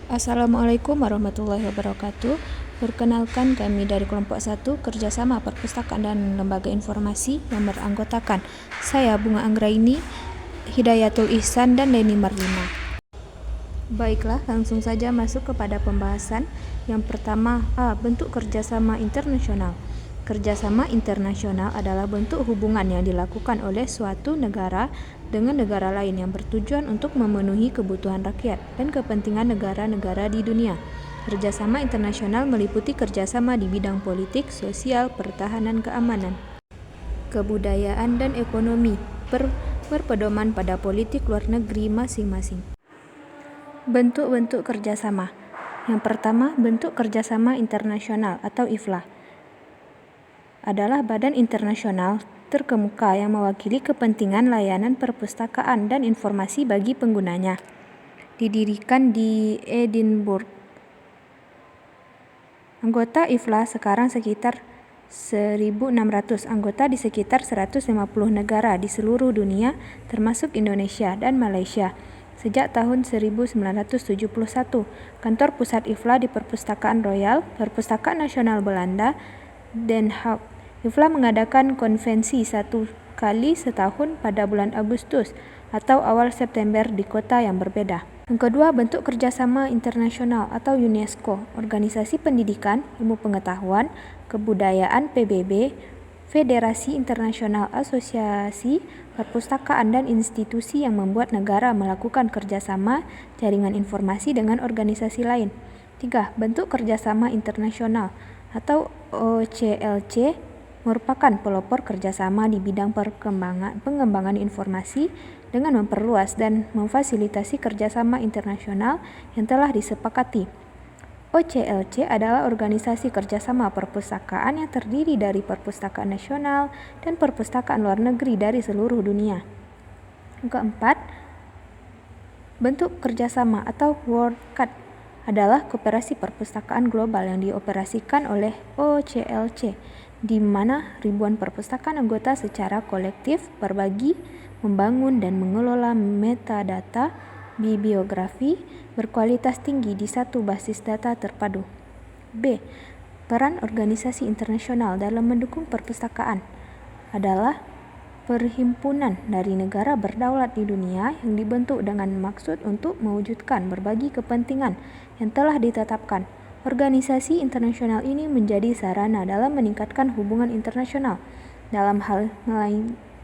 Assalamualaikum warahmatullahi wabarakatuh. Perkenalkan, kami dari kelompok 1 Kerjasama Perpustakaan dan Lembaga Informasi yang beranggotakan saya Bunga Anggraini, Hidayatul Ihsan, dan Leni Marlina. Baiklah, langsung saja masuk kepada pembahasan. Yang pertama, bentuk kerjasama internasional. Kerjasama internasional adalah bentuk hubungan yang dilakukan oleh suatu negara dengan negara lain yang bertujuan untuk memenuhi kebutuhan rakyat dan kepentingan negara-negara di dunia. Kerjasama internasional meliputi kerjasama di bidang politik, sosial, pertahanan, keamanan, kebudayaan, dan ekonomi, berpedoman pada politik luar negeri masing-masing. Bentuk-bentuk kerjasama. Yang pertama, bentuk kerjasama internasional atau IFLA adalah badan internasional terkemuka yang mewakili kepentingan layanan perpustakaan dan informasi bagi penggunanya. Didirikan di Edinburgh. Anggota IFLA sekarang sekitar 1.600, anggota di sekitar 150 negara di seluruh dunia, termasuk Indonesia dan Malaysia. Sejak tahun 1971, kantor pusat IFLA di Perpustakaan Royal, Perpustakaan Nasional Belanda, Den Haag. IFLA mengadakan konvensi 1 kali setahun pada bulan Agustus atau awal September di kota yang berbeda. Yang kedua, bentuk kerjasama internasional atau UNESCO, Organisasi Pendidikan, Ilmu Pengetahuan, Kebudayaan PBB, Federasi Internasional Asosiasi Perpustakaan dan institusi yang membuat negara melakukan kerjasama jaringan informasi dengan organisasi lain. 3. Bentuk kerjasama internasional atau OCLC merupakan pelopor kerjasama di bidang pengembangan informasi dengan memperluas dan memfasilitasi kerjasama internasional yang telah disepakati. OCLC adalah organisasi kerjasama perpustakaan yang terdiri dari perpustakaan nasional dan perpustakaan luar negeri dari seluruh dunia. Yang keempat, bentuk kerjasama atau WorldCat adalah koperasi perpustakaan global yang dioperasikan oleh OCLC, di mana ribuan perpustakaan anggota secara kolektif berbagi, membangun, dan mengelola metadata bibliografi berkualitas tinggi di satu basis data terpadu. B. Peran organisasi internasional dalam mendukung perpustakaan adalah perhimpunan dari negara berdaulat di dunia yang dibentuk dengan maksud untuk mewujudkan berbagi kepentingan yang telah ditetapkan. Organisasi internasional ini menjadi sarana dalam meningkatkan hubungan internasional dalam hal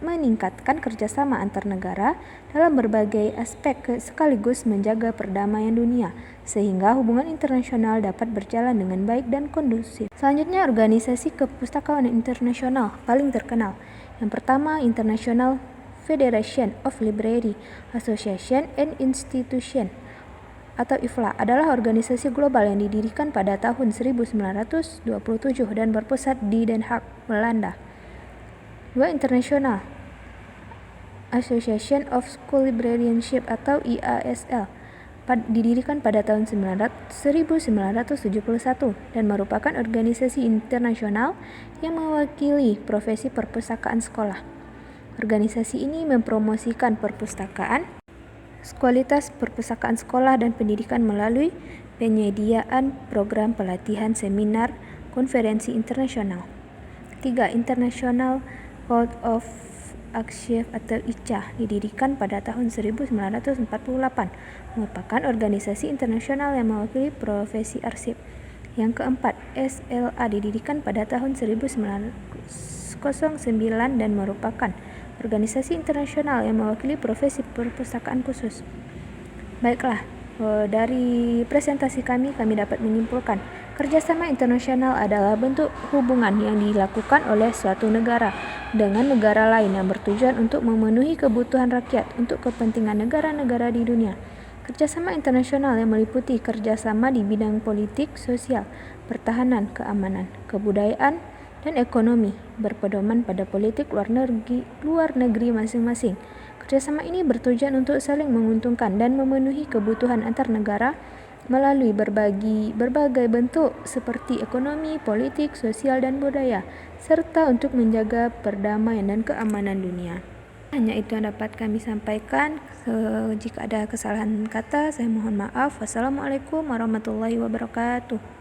meningkatkan kerjasama antar negara dalam berbagai aspek sekaligus menjaga perdamaian dunia sehingga hubungan internasional dapat berjalan dengan baik dan kondusif. Selanjutnya, organisasi kepustakaan internasional paling terkenal. Yang pertama, International Federation of Library Association and Institution atau IFLA adalah organisasi global yang didirikan pada tahun 1927 dan berpusat di Den Haag, Belanda. 2. International Association of School Librarianship atau IASL didirikan pada tahun 1971 dan merupakan organisasi internasional yang mewakili profesi perpustakaan sekolah. Organisasi ini mempromosikan perpustakaan, kualitas perpustakaan sekolah dan pendidikan melalui penyediaan program pelatihan, seminar, konferensi internasional. 3. International Code of Archives atau ICA didirikan pada tahun 1948, merupakan organisasi internasional yang mewakili profesi arsip. Yang keempat, SLA didirikan pada tahun 1909 dan merupakan organisasi internasional yang mewakili profesi perpustakaan khusus. Baiklah, dari presentasi kami dapat menyimpulkan kerjasama internasional adalah bentuk hubungan yang dilakukan oleh suatu negara dengan negara lain yang bertujuan untuk memenuhi kebutuhan rakyat untuk kepentingan negara-negara di dunia. Kerjasama internasional yang meliputi kerjasama di bidang politik, sosial, pertahanan, keamanan, kebudayaan, dan ekonomi, berpedoman pada politik luar negeri masing-masing. Kerjasama ini bertujuan untuk saling menguntungkan dan memenuhi kebutuhan antar negara melalui berbagai bentuk seperti ekonomi, politik, sosial, dan budaya, serta untuk menjaga perdamaian dan keamanan dunia. Hanya itu yang dapat kami sampaikan. Jika ada kesalahan kata, saya mohon maaf. Wassalamualaikum warahmatullahi wabarakatuh.